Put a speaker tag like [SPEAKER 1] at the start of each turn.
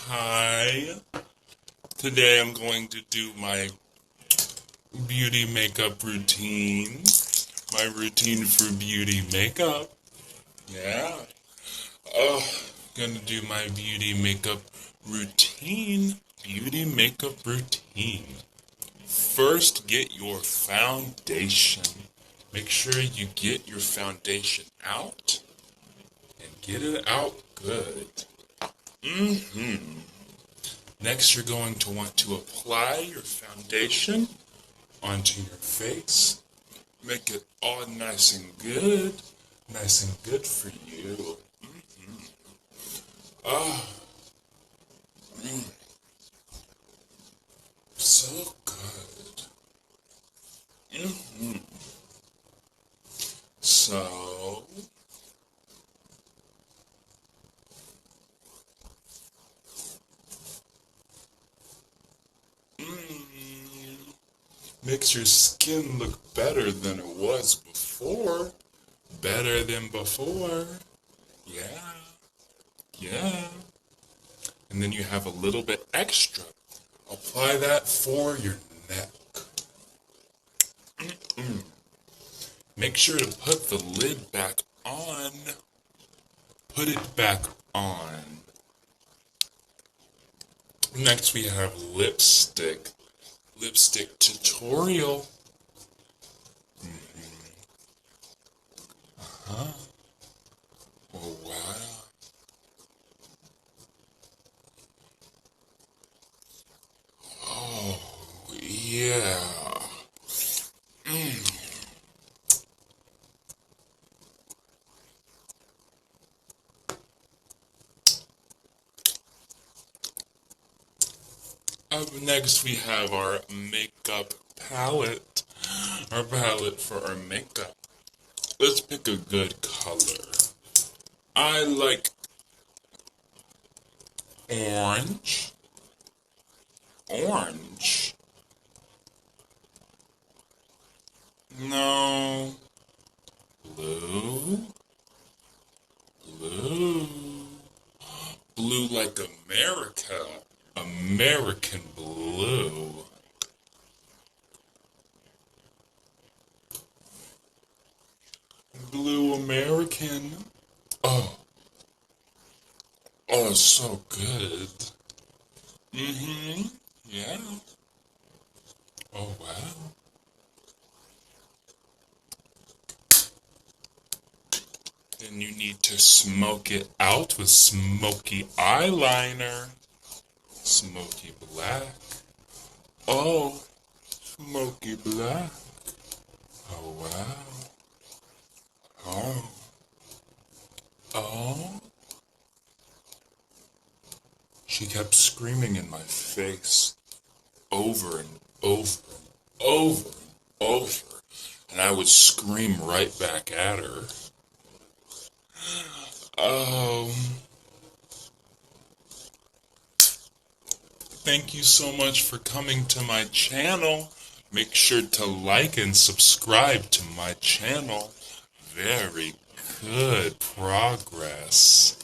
[SPEAKER 1] Hi. Today I'm going to do my beauty makeup routine. My routine for beauty makeup. Yeah. Oh, gonna do my beauty makeup routine. Beauty makeup routine. First, get your foundation. Make sure you get your foundation out and get it out good. Next, you're going to want to apply your foundation onto your face. Make it all nice and good. Nice and good for you. Ah, so good. So, makes your skin look better than it was before. Better than before. Yeah, yeah. And then you have a little bit extra. Apply that for your neck. Make sure to put the lid back on. Put it back on. Next we have lipstick. Lipstick tutorial. Oh wow. Oh yeah. Up next we have our makeup palette. Our palette for our makeup. Let's pick a good color. I like orange. Orange. No. Blue. Blue. Blue like America. American blue. Blue American. Oh, oh, it's so good. Yeah. Oh, wow. Then you need to smoke it out with smoky eyeliner. Smoky black. Oh, smoky black. Oh, wow. Oh, oh. She kept screaming in my face over and over and over and over. And I would scream right back at her. Um, Thank you so much for coming to my channel. Make sure to like and subscribe to my channel. Very good progress.